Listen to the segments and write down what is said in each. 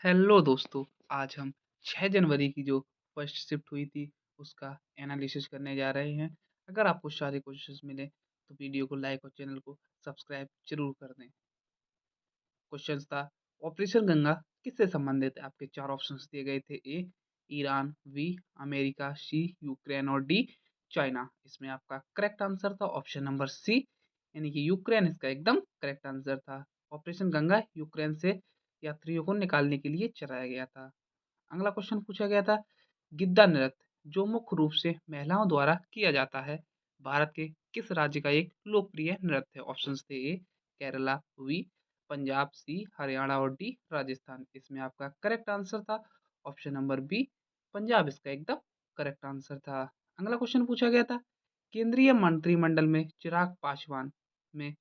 Hello दोस्तों, आज हम 6 जनवरी की जो फर्स्ट शिफ्ट हुई थी, उसका एनालिसिस करने जा रहे हैं। अगर आपको सारे क्वेश्चंस मिले, तो वीडियो को लाइक और चैनल को सब्सक्राइब ज़रूर कर दें। क्वेश्चंस था, ऑपरेशन गंगा किससे संबंधित है? आपके 4 ऑप्शंस दिए गए थे। ए ईरान, बी अमेरिका, सी यूक्रेन और डी चाइना। इसमें आपका करेक्ट आंसर था ऑप्शन नंबर सी, यानी कि यूक्रेन इसका एकदम करेक्ट आंसर था। ऑपरेशन गंगा यूक्रेन से यात्रियों को निकालने के लिए चलाया गया था। अगला क्वेश्चन पूछा गया था, गिद्दा नृत्य जो मुख्य रूप से महिलाओं द्वारा किया जाता है, भारत के किस राज्य का एक लोकप्रिय नृत्य है? ऑप्शंस थे। ए केरला, बी पंजाब, सी हरियाणा और डी राजस्थान। इसमें आपका करेक्ट आंसर था ऑप्शन नंबर बी, पंजाब इसका एकदम करेक्ट आंसर था। अगला क्वेश्चन पूछा गया था, केंद्रीय मंत्रिमंडल में चिराग पासवान में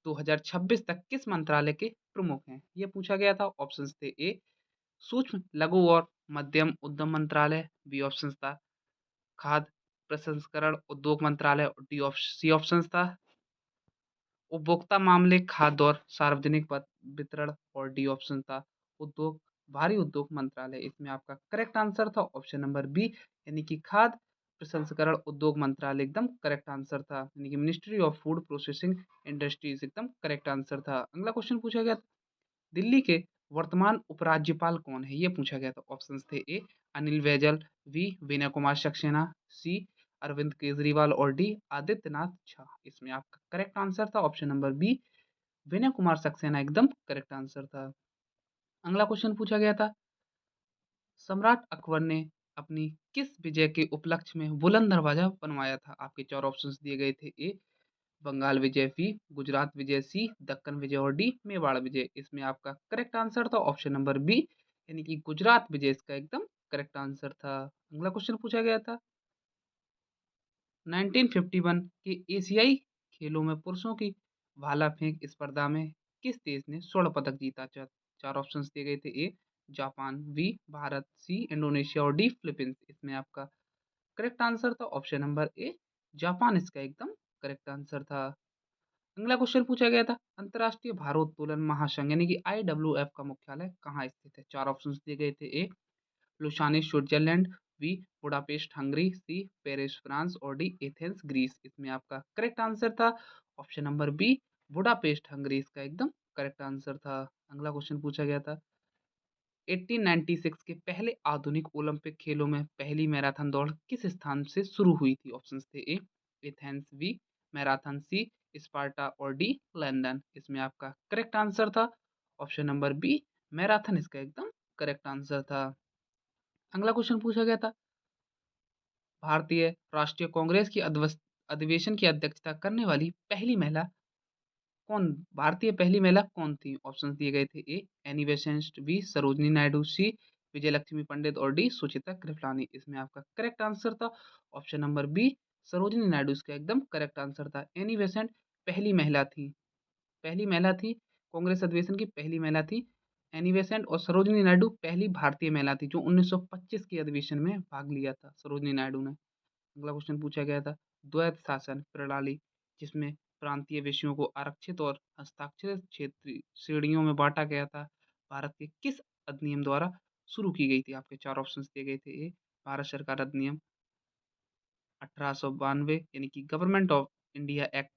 2026 तक किस मंत्रालय के प्रमुख हैं? ये पूछा गया था। ऑप्शंस थे। ए सूक्ष्म लघु और मध्यम उद्यम मंत्रालय, बी ऑप्शन था खाद्य प्रसंस्करण उद्योग मंत्रालय, सी ऑप्शन था उपभोक्ता मामले खाद्य और सार्वजनिक वितरण और डी ऑप्शन था उद्योग भारी उद्योग मंत्रालय। इसमें आपका करेक्ट आंसर था ऑप्शन नंबर बी, यानी कि खाद्य प्रसंस्करण उद्योग मंत्रालय एकदम करेक्ट आंसर था, यानी कि ministry of food processing industries एकदम करेक्ट आंसर था। अगला क्वेश्चन पूछा गया, दिल्ली के वर्तमान उपराज्यपाल कौन है? ये पूछा गया था। ऑप्शंस थे। ए अनिल बैजल, बी विनय कुमार सक्सेना, सी अरविंद केजरीवाल और डी आदित्यनाथ झा। इसमें आपका करेक्ट आंसर था option number B, Vinay Kumar Saxena एकदम करेक्ट आंसर था। अगला क्वेश्चन पूछा गया था, सम्राट अकबर ने अपनी किस विजय के उपलक्ष्य में बुलंद दरवाजा बनवाया था? आपके 4 ऑप्शंस दिए गए थे। ए बंगाल विजय, बी गुजरात विजय, सी दक्कन विजय और डी मेवाड़ विजय। इसमें आपका करेक्ट आंसर था ऑप्शन नंबर बी, यानी कि गुजरात विजय इसका एकदम करेक्ट आंसर था। अगला क्वेश्चन पूछा गया था, 1951 के एशियाई खेलों में पुरुषों की भाला फेंक स्पर्धा में किस देश ने स्वर्ण पदक जीता? 4 ऑप्शंस दिए गए थे। A Japan, B Bharat, C Indonesia और डी फिलीपींस। इसमें आपका करेक्ट आंसर था ऑप्शन नंबर ए, जापान इसका एकदम करेक्ट आंसर था। अगला क्वेश्चन पूछा गया था, अंतर्राष्ट्रीय भारोत्तोलन महासंघ यानी कि आईडब्ल्यूएफ का मुख्यालय कहाँ स्थित है? 4 ऑप्शंस दिए गए थे। A Lausanne Switzerland, B Budapest Hungary, C Paris France और डी एथेंस ग्रीस। इसमें आपका करेक्ट आंसर था option number B, Budapest Hungary इसका एकदम करेक्ट आंसर था। अगला क्वेश्चन पूछा गया था, 1896 के पहले आधुनिक ओलंपिक खेलों में पहली मैराथन दौड़ किस स्थान से शुरू हुई थी? ऑप्शंस थे। ए एथेंस, बी मैराथन, सी स्पार्टा और डी लंदन। इसमें आपका करेक्ट आंसर था ऑप्शन नंबर बी, मैराथन इसका एकदम करेक्ट आंसर था। अगला क्वेश्चन पूछा गया था, भारतीय राष्ट्रीय कांग्रेस की अधिवेशन की अध्यक्षता करने वाली पहली महिला कौन भारतीय पहली महिला कौन थी? ऑप्शंस दिए गए थे। A Annie Besant, B Sarojini Naidu, C Vijaya Lakshmi Pandit और डी सुचिता कृपलानी। इसमें आपका करेक्ट आंसर था option number B, Sarojini Naidu इसका एकदम करेक्ट आंसर था। एनी बेसेंट पहली महिला थी, कांग्रेस अधिवेशन की पहली महिला थी एनी बेसेंट, और सरोजनी नायडू पहली भारतीय महिला थी जो 1925 के अधिवेशन में भाग लिया था सरोजनी नायडू ने। अगला क्वेश्चन पूछा गया था, द्वैत शासन प्रणाली जिसमें प्रांतीय विषयों को आरक्षित और हस्ताक्षरित क्षेत्रीय श्रेणियों में बांटा गया था, भारत के किस अधिनियम द्वारा शुरू की गई थी? आपके 4 ऑप्शंस दिए गए थे। ए भारत सरकार अधिनियम 1892 यानी कि गवर्नमेंट ऑफ इंडिया एक्ट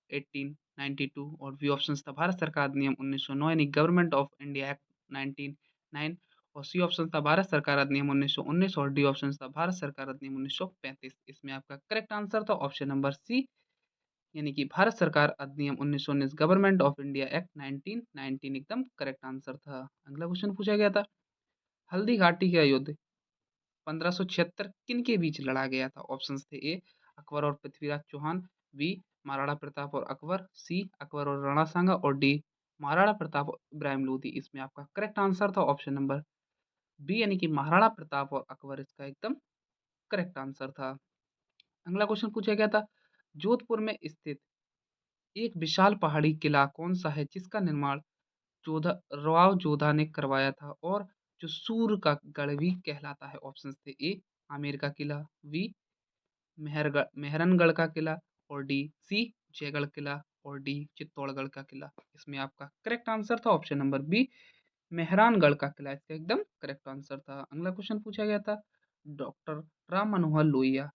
1892, और बी ऑप्शंस था भारत सरकार अधिनियम 1909 यानी गवर्नमेंट ऑफ इंडिया एक्ट 1909, और सी ऑप्शन था भारत सरकार अधिनियम 1919 और डी ऑप्शन था भारत सरकार अधिनियम 1935। इसमें आपका करेक्ट आंसर था ऑप्शन नंबर सी, यानी कि भारत सरकार अधिनियम 1919 गवर्नमेंट ऑफ इंडिया एक्ट 1919 एकदम करेक्ट आंसर था। अगला क्वेश्चन पूछा गया था, हल्दी घाटी का युद्ध 1576 किन के बीच लड़ा गया था? ऑप्शंस थे। ए अकबर और पृथ्वीराज चौहान, बी महाराणा प्रताप और अकबर, सी अकबर और राणा सांगा और डी महाराणा प्रताप और इब्राहिम लोधी। इसमें आपका करेक्ट आंसर था ऑप्शन नंबर बी, यानी कि महाराणा प्रताप और अकबर इसका एकदम करेक्ट आंसर था। अगला क्वेश्चन पूछा गया था, जोधपुर में स्थित एक विशाल पहाड़ी किला कौन सा है जिसका निर्माण जोधा राव जोधा ने करवाया था और जो सूर्य का गढ़ भी कहलाता है? ऑप्शंस थे। ए आमेर का किला, बी मेहरनगढ़ का किला और डी सी जयगढ़ किला और डी चित्तौड़गढ़ का किला। इसमें आपका करेक्ट आंसर था ऑप्शन नंबर बी, मेहरानगढ़ का किला इसका एकदम करेक्ट आंसर था। अगला क्वेश्चन पूछा गया था, डॉक्टर राम मनोहर लोहिया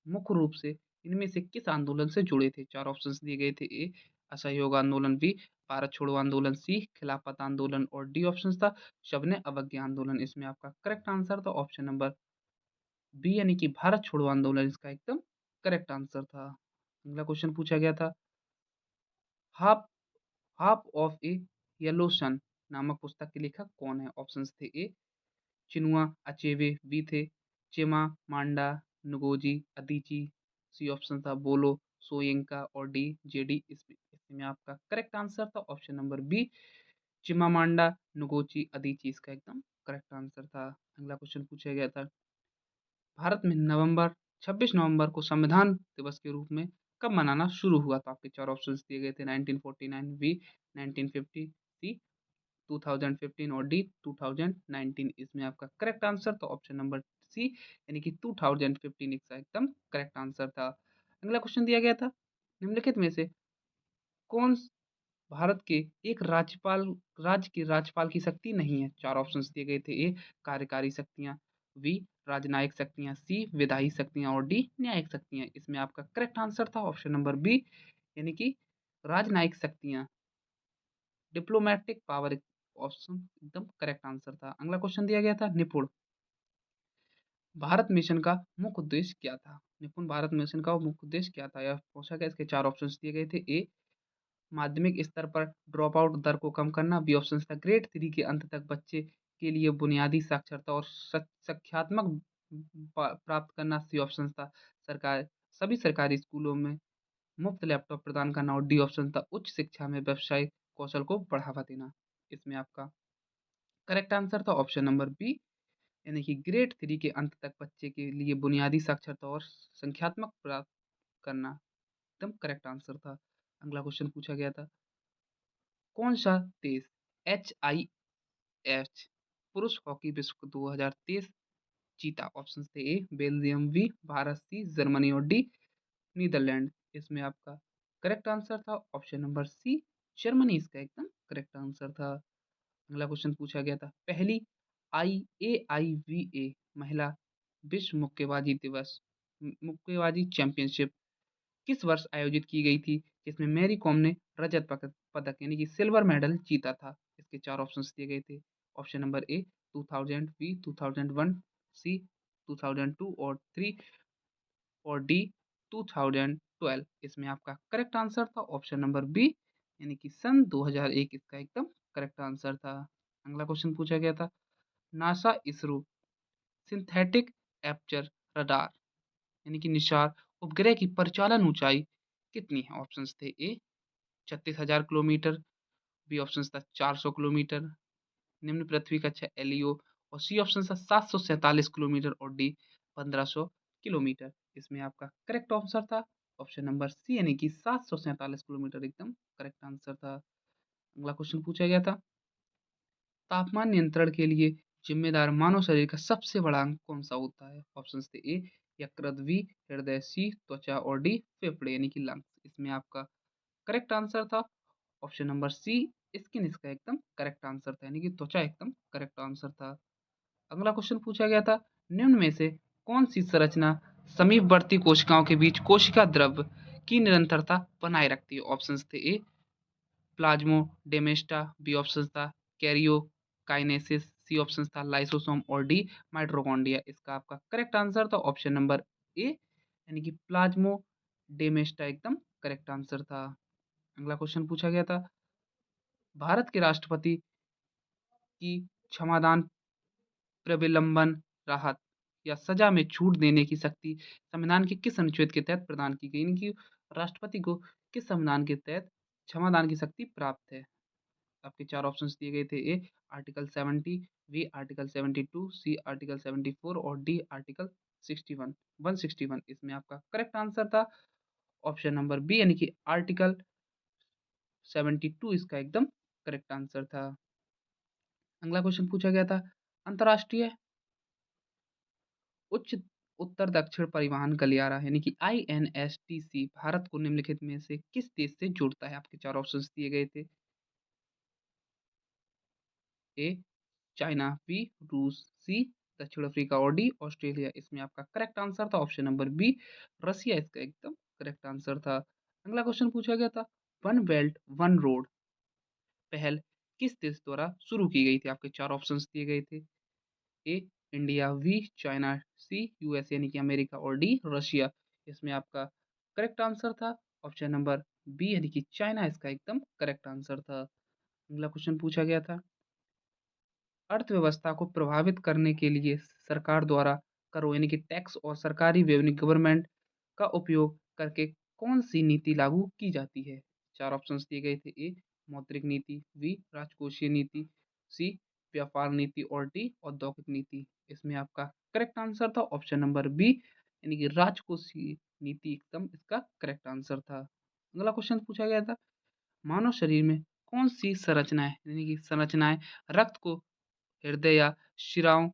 मुख्य रूप से इनमें से किस आंदोलन से जुड़े थे? 4 ऑप्शंस दिए गए थे। ए असहयोग आंदोलन, बी भारत छोड़ो आंदोलन, सी खिलाफत आंदोलन और डी ऑप्शन था शबने अवज्ञा आंदोलन। इसमें आपका करेक्ट आंसर था ऑप्शन नंबर बी यानी कि भारत छोड़ो आंदोलन इसका एकदम करेक्ट आंसर था। अगला क्वेश्चन पूछा गया था, half half of a yellow sun नामक पुस्तक के लेखक कौन है? ऑप्शंस थे। ए चिनुआ अचेबे, बी थे चिमामांडा नुगोजी अदिची, सी ऑप्शन था बोलो सोयिंका और डी जेडी। इसमें आपका करेक्ट आंसर था ऑप्शन नंबर बी चिमामांडा नुगोची अदिची इसका एकदम करेक्ट आंसर था। अगला क्वेश्चन पूछा गया था, भारत में 26 नवंबर को संविधान दिवस के रूप में कब मनाना शुरू हुआ? तो आपके 4 ऑप्शंस दिए गए थे। 1949, बी 1950, सी 2015 और डी 2019। इसमें आपका करेक्ट आंसर तो ऑप्शन नंबर सी यानी कि 2015 इसका एकदम करेक्ट आंसर था। अगला क्वेश्चन दिया गया था, निम्नलिखित में से कौन भारत के एक राज्य के राज्यपाल की शक्ति नहीं है? 4 ऑप्शंस दिए गए थे। ए कार्यकारी शक्तियां, बी राजनयिक शक्तियां, सी विधायी शक्तियां और डी न्यायिक शक्तियां। इसमें आपका करेक्ट आंसर था ऑप्शन नंबर बी यानी कि राजनयिक शक्तियां, डिप्लोमैटिक पावर। ऑप्शन एकदम करेक्ट आंसर था। अगला क्वेश्चन दिया गया था, निपुण भारत मिशन का मुख्य उद्देश्य क्या था? निपुण भारत मिशन का मुख्य उद्देश्य क्या था यह पूछा गया। इसके 4 ऑप्शंस दिए गए थे। ए माध्यमिक स्तर पर ड्रॉप आउट दर को कम करना, बी ऑप्शन था ग्रेड 3 के अंत तक बच्चे के लिए बुनियादी साक्षरता और संख्यात्मक प्राप्त करना, सी ऑप्शन था सरकार सभी सरकारी स्कूलों में मुफ्त लैपटॉप प्रदान करना और डी ऑप्शन था उच्च शिक्षा में व्यवसायिक कौशल को बढ़ावा देना। इसमें आपका करेक्ट आंसर था ऑप्शन नंबर बी यानी कि ग्रेड 3 के अंत तक बच्चे के लिए बुनियादी साक्षरता और संख्यात्मक प्राप्त करना एकदम करेक्ट आंसर था। अगला क्वेश्चन पूछा गया था, कौन सा देश एच पुरुष हॉकी विश्व कप 2023 जीता? ऑप्शन थे। A Belgium, B Bharat, C Germany और डी नीदरलैंड। इसमें आपका करेक्ट आंसर था ऑप्शन नंबर सी जर्मनी इसका एकदम करेक्ट आंसर था। अगला क्वेश्चन पूछा गया था, पहली IAIVA महिला विश्व मुक्केबाजी दिवस मुक्केबाजी चैंपियनशिप किस वर्ष आयोजित की गई थी, जिसमें मैरी कॉम ने रजत पदक यानी कि सिल्वर मेडल जीता था? इसके 4 ऑप्शंस दिए गए थे। ऑप्शन नंबर ए 2000, बी 2001, सी 2002 और 3 और डी 2012। इसमें आपका करेक्ट आंसर था ऑप्शन नंबर बी यानी कि सन 2001 इसका एकदम करेक्ट आंसर था। अगला क्वेश्चन पूछा गया था, NASA ISRO synthetic aperture radar यानी कि निशार उपग्रह की परिचालन ऊंचाई कितनी है? ऑप्शंस थे। ए 36,000 किलोमीटर, बी ऑप्शन था 400 किलोमीटर निम्न पृथ्वी कक्षा एलईओ और सी ऑप्शन था 747 किलोमीटर और डी 1500 किलोमीटर। इसमें आपका करेक्ट आंसर था ऑप्शन नंबर सी यानी कि 747 किलोमीटर एकदम करेक्ट आंसर था। अगला क्वेश्चन पूछा गया था, तापमान नियंत्रण के लिए जिम्मेदार मानव शरीर का सबसे बड़ा अंग कौन सा होता है? ऑप्शन थे। ए यकृत, बी हृदय, सी त्वचा और डी फेफड़े यानी कि लंग्स। इसमें आपका करेक्ट आंसर था ऑप्शन नंबर सी स्किन इसका एकदम करेक्ट आंसर था यानी कि त्वचा एकदम करेक्ट आंसर था। अगला क्वेश्चन पूछा गया था, निम्न में से कौन सी संरचना समीपवर्ती कोशिकाओं के बीच कोशिका द्रव की निरंतरता बनाए रखती है? ऑप्शंस थे। ए प्लाज्मोडेमाटा, बी ऑप्शन था कैरियोकाइनेसिस, सी ऑप्शन था लाइसोसोम और डी माइटोकॉन्ड्रिया। इसका आपका करेक्ट आंसर था ऑप्शन नंबर ए यानी कि प्लाज्मोडेमाटा एकदम करेक्ट आंसर था। अगला क्वेश्चन पूछा गया था, भारत के राष्ट्रपति की क्षमादान प्रविलंबन राहत या सजा में छूट देने की शक्ति संविधान के किस अनुच्छेद के तहत प्रदान की गई? यानी कि राष्ट्रपति को किस संविधान के तहत क्षमादान की शक्ति प्राप्त है? आपके 4 ऑप्शंस दिए गए थे। A article 70, B article 72, C article 74 और डी आर्टिकल 61 161। इसमें आपका करेक्ट आंसर था ऑप्शन नंबर बी यानी कि आर्टिकल 72 इसका एकदम करेक्ट आंसर था। अगला क्वेश्चन पूछा गया था, अंतर्राष्ट्रीय उच्च उत्तर दक्षिण परिवहन गलियारा यानी कि INSTC भारत को निम्नलिखित में से किस देश से जोड़ता है? आपके 4 ऑप्शंस दिए गए थे। ए चाइना, बी रूस, सी दक्षिण अफ्रीका और डी ऑस्ट्रेलिया। इसमें आपका करेक्ट आंसर था ऑप्शन नंबर बी रसिया, इसका एकदम करेक्ट आंसर था। अगला क्वेश्चन पूछा गया था, वन बेल्ट वन रोड पहल किस देश द्वारा शुरू की गई थी? आपके चार ऑप्शंस दिए गए थे। ए इंडिया, बी चाइना, सी यूएस यानी कि अमेरिका और डी रशिया। इसमें आपका करेक्ट आंसर था ऑप्शन नंबर बी यानी कि चाइना, इसका एकदम करेक्ट आंसर था। अगला क्वेश्चन पूछा गया था, अर्थव्यवस्था को प्रभावित करने के लिए सरकार द्वारा करो यानी कि टैक्स और सरकारी रेवेन्यू गवर्नमेंट का उपयोग करके कौन सी नीति लागू की जाती है? चार ऑप्शंस दिए गए थे। ए मौद्रिक नीति, बी राजकोषीय नीति, सी व्यापार नीति और डी औद्योगिक नीति। इसमें आपका करेक्ट आंसर था ऑप्शन नंबर बी यानी कि राजकोषीय नीति, एकदम इसका करेक्ट आंसर था। अगला क्वेश्चन पूछा गया था, मानव शरीर में कौन सी संरचनाएं यानी कि संरचनाएं रक्त को हृदय या शिराओं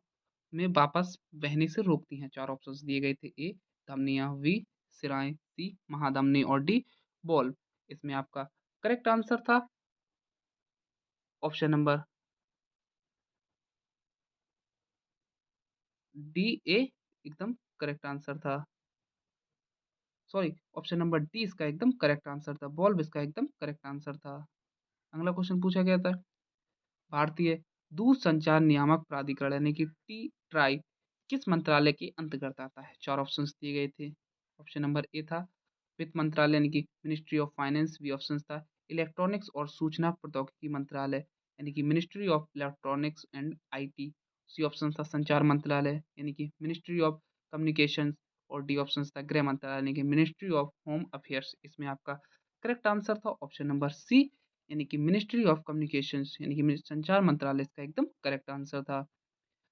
में वापस बहने से रोकती हैं? चार ऑप्शंस दिए गए थे। ए धमनियां, बी सिराएं, सी महाधमनी और डी बॉल्व। इसमें आपका करेक्ट आंसर था ऑप्शन नंबर डी ए, एकदम करेक्ट आंसर था। सॉरी, ऑप्शन नंबर डी इसका एकदम करेक्ट आंसर था, बॉल्व इसका एकदम करेक्ट आंसर था। अगला क्वेश्चन पूछा गया था, भारतीय दूरसंचार नियामक प्राधिकरण यानी कि टी ट्राई किस मंत्रालय के अंतर्गत आता है? चार ऑप्शंस दिए गए थे। ऑप्शन नंबर ए था वित्त मंत्रालय यानी कि ministry of finance, B option था इलेक्ट्रॉनिक्स और सूचना प्रौद्योगिकी मंत्रालय यानी कि ministry of electronics and IT, C option था संचार मंत्रालय यानी कि मिनिस्ट्री ऑफ कम्युनिकेशंस और डी ऑप्शन था गृह मंत्रालय यानी कि मिनिस्ट्री ऑफ होम अफेयर्स। इसमें आपका करेक्ट आंसर था ऑप्शन नंबर सी यानी कि मिनिस्ट्री ऑफ कम्युनिकेशंस यानी कि संचार मंत्रालय, इसका एकदम करेक्ट आंसर था।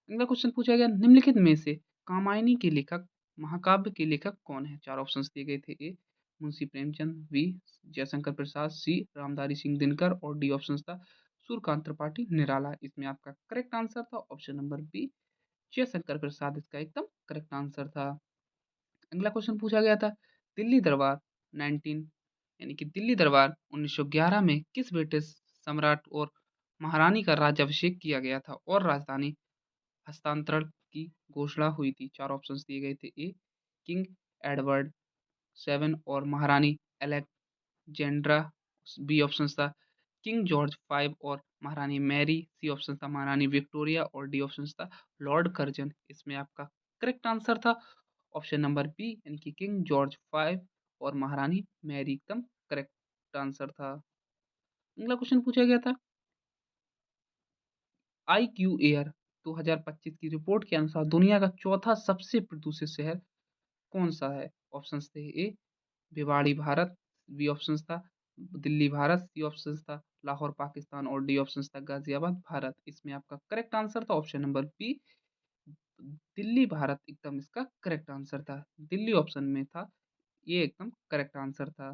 अगला क्वेश्चन पूछा गया, निम्नलिखित में से कामायनी के लेखक महाकाव्य के लेखक कौन है? चार ऑप्शंस दिए गए थे। ए मुंशी प्रेमचंद, बी जयशंकर प्रसाद, सी रामधारी सिंह दिनकर और डी ऑप्शन था सूर्यकांत त्रिपाठी निराला। इसमें आपका करेक्ट आंसर था option number B Jaishankar Prasad, इसका एकदम करेक्ट आंसर था। अगला क्वेश्चन पूछा गया था, दिल्ली दरबार 19 यानी कि दिल्ली दरबार 1911 में किस ब्रिटिश सम्राट और महारानी का राज्याभिषेक किया गया था और राजधानी हस्तांतरण की घोषणा हुई थी? चार ऑप्शंस दिए गए थे। ए किंग एडवर्ड 7 और महारानी अलेक्जेंड्रा, बी ऑप्शन था किंग जॉर्ज 5 और महारानी मैरी, सी ऑप्शन था महारानी विक्टोरिया और डी ऑप्शन था लॉर्ड कर्जन। इसमें आपका करेक्ट आंसर था ऑप्शन नंबर बी यानी कि किंग जॉर्ज 5 और महारानी मैरी, एकदम करेक्ट आंसर था। अगला क्वेश्चन पूछा गया था, IQ एयर 2025 की रिपोर्ट के अनुसार दुनिया का चौथा सबसे प्रदूषित शहर कौन सा है? ऑप्शंस थे। ए भिवाड़ी भारत, बी ऑप्शंस था दिल्ली भारत, सी ऑप्शंस था लाहौर पाकिस्तान और डी ऑप्शंस था गाजियाबाद भारत। इसमें आपका करेक्ट आंसर था option number B Delhi Bharat, एकदम इसका करेक्ट आंसर था। दिल्ली ऑप्शन में था, ये एकदम करेक्ट आंसर था।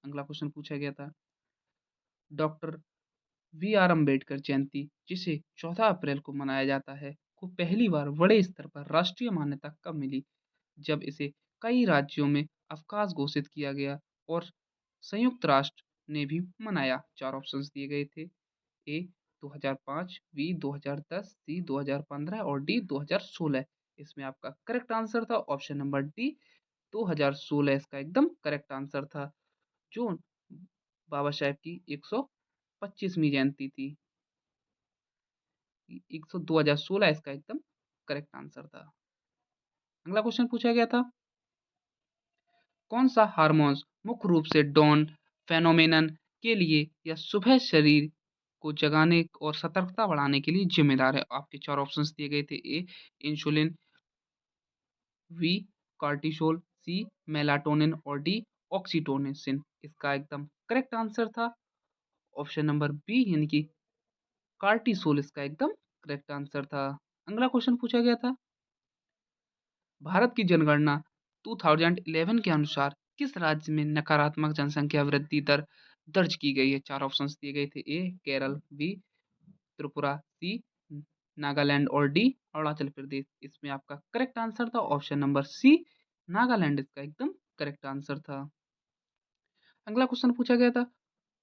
अगला क्वेश्चन पूछा गया था, डॉक्टर VR अम्बेडकर जयंती जिसे 14 अप्रैल को मनाया जाता है को पहली बार बड़े स्तर पर राष्ट्रीय मान्यता कब मिली? जब इसे कई राज्यों में अवकाश घोषित किया गया और संयुक्त राष्ट्र ने भी मनाया? चार ऑप्शंस दिए गए थे। ए 2005, बी 2010, सी 2015 और डी 2016। इसमें आपका करेक्ट आंसर था ऑप्शन नंबर डी 2016, इसका एकदम करेक्ट आंसर था, जो बाबा साहेब की 125वीं जयंती थी। 2016 इसका एकदम करेक्ट आंसर था। अगला क्वेश्चन पूछा गया था, कौन सा हार्मोन्स मुख्य रूप से डॉन फेनोमेनन के लिए या सुबह शरीर को जगाने और सतर्कता बढ़ाने के लिए जिम्मेदार है? आपके चार ऑप्शंस दिए गए थे। ए इंसुलिन, बी कार्टिसोल, सी मेलाटोनिन और डी ऑक्सीटोसिन। इसका एकदम करेक्ट आंसर था ऑप्शन नंबर बी यानी कि कार्टिसोल, इसका एकदम करेक्ट आंसर था। अगला क्वेश्चन पूछा गया था, भारत की जनगणना 2011 के अनुसार किस राज्य में नकारात्मक जनसंख्या वृद्धि दर दर्ज की गई है? चार ऑप्शंस दिए गए थे। ए केरल, बी त्रिपुरा, सी नागालैंड और डी अरुणाचल प्रदेश। इसमें आपका करेक्ट आंसर था ऑप्शन नंबर सी नागालैंड, इसका एकदम करेक्ट आंसर था। अगला क्वेश्चन पूछा गया था,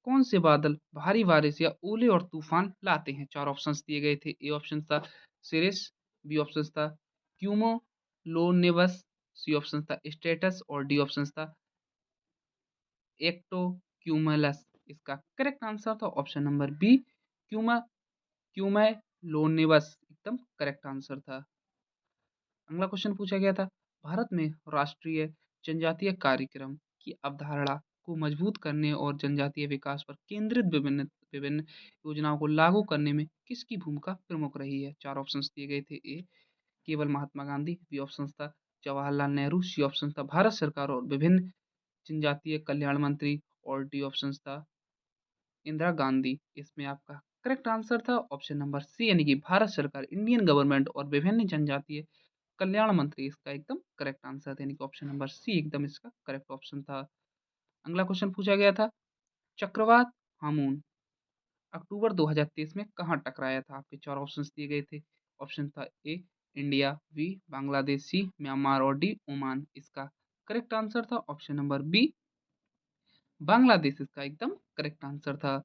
कौन से बादल भारी बारिश या ओले और तूफान लाते हैं? 4 ऑप्शंस दिए गए थे। ए ऑप्शन था सिरिस, बी ऑप्शन था क्यूमुलोनिम्बस, सी ऑप्शन था स्ट्रेटस और डी ऑप्शन था एक्टोक्यूमुलस। इसका करेक्ट आंसर था ऑप्शन नंबर बी क्यूमुलोनिम्बस एकदम करेक्ट आंसर था। अगला क्वेश्चन पूछा गया था, भारत में राष्ट्रीय जनजातीय कार्यक्रम की अवधारणा को मजबूत करने और जनजातीय विकास पर केंद्रित विभिन्न विभिन्न योजनाओं को लागू करने में किसकी भूमिका प्रमुख रही है? 4 ऑप्शंस दिए गए थे। ए केवल महात्मा गांधी, बी ऑप्शन था जवाहरलाल नेहरू, सी ऑप्शन था भारत सरकार और विभिन्न जनजातीय कल्याण मंत्री और डी ऑप्शन था इंदिरा गांधी। इसमें आपका करेक्ट आंसर था ऑप्शन नंबर सी यानी कि भारत सरकार, इंडियन गवर्नमेंट और विभिन्न जनजातीय कल्याण मंत्री। इसका एकदम करेक्ट आंसर था यानी कि ऑप्शन नंबर सी एकदम इसका करेक्ट ऑप्शन था। अगला क्वेश्चन पूछा गया था, चक्रवात हामून अक्टूबर 2023 में कहाँ टकराया था? आपके 4 ऑप्शंस दिए गए थे। ऑप्शन था ए इंडिया, बी बांग्लादेश, सी म्यांमार और डी ओमान। इसका करेक्ट आंसर था ऑप्शन नंबर बी बांग्लादेश। इसका एकदम करेक्ट आंसर था।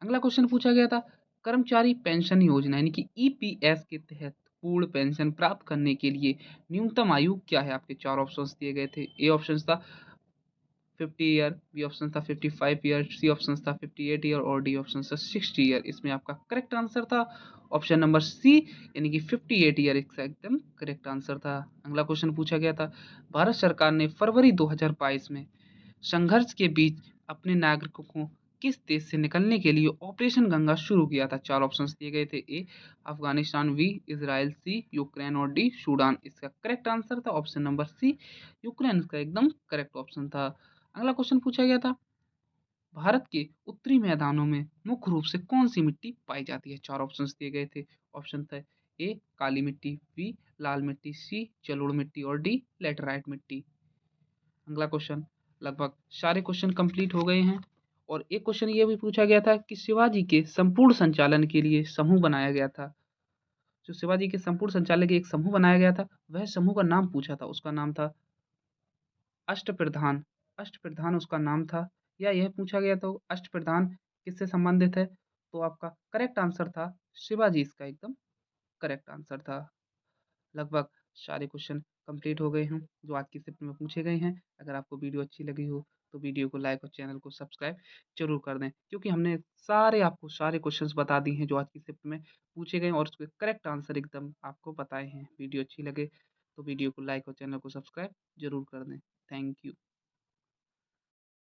अगला क्वेश्चन पूछा गया था, कर्मचारी पेंशन योजना यानी कि ईपीएस के तहत पूर्ण पेंशन प्राप्त करने के लिए न्यूनतम आयु क्या है? आपके 4 ऑप्शंस दिए गए थे। ए ऑप्शन था 50 ईयर, बी ऑप्शन था 55 ईयर, सी ऑप्शन था 58 ईयर और डी ऑप्शन था 60 ईयर। इसमें आपका करेक्ट आंसर था ऑप्शन नंबर सी यानी कि 58 ईयर। इसका एकदम करेक्ट आंसर था। अगला क्वेश्चन पूछा गया था, भारत सरकार ने फरवरी 2022 में संघर्ष के बीच अपने नागरिकों को किस देश से निकलने के लिए ऑपरेशन गंगा शुरू किया था? 4 ऑप्शंस दिए गए थे। ए अफगानिस्तान, बी इजराइल, सी यूक्रेन और डी सूडान। इसका करेक्ट आंसर था ऑप्शन नंबर सी यूक्रेन। इसका एकदम करेक्ट ऑप्शन था। अगला क्वेश्चन पूछा गया था, भारत के उत्तरी मैदानों में मुख्य रूप से कौन सी मिट्टी पाई जाती है? 4 ऑप्शंस दिए गए थे। ऑप्शन था ए काली मिट्टी, बी लाल मिट्टी, सी जलोढ़ मिट्टी और डी लेटराइट मिट्टी। अगला क्वेश्चन, लगभग सारे क्वेश्चन कंप्लीट हो गए हैं और एक क्वेश्चन ये भी पूछा गया था कि शिवाजी के संपूर्ण संचालन के लिए समूह बनाया गया था। जो शिवाजी के संपूर्ण संचालन के एक समूह बनाया गया था, वह समूह का नाम पूछा था। उसका नाम था अष्टप्रधान। अष्टप्रधान उसका नाम था। या यह पूछा गया तो अष्टप्रधान किससे संबंधित है? तो आपका करेक्ट आंसर था शिवाजी। इसका एकदम करेक्ट आंसर था। लगभग सारे क्वेश्चन कंप्लीट हो गए हैं जो आज की शिफ्ट में पूछे गए हैं। अगर आपको वीडियो अच्छी लगी हो तो वीडियो को लाइक और चैनल को सब्सक्राइब जरूर कर दें, क्योंकि हमने आपको सारे क्वेश्चंस बता दिए हैं जो आज की शिफ्ट में पूछे गए हैं और उसके करेक्ट आंसर एकदम आपको बताए हैं। वीडियो अच्छी लगे तो वीडियो को लाइक और चैनल को सब्सक्राइब जरूर कर दें। Thank you.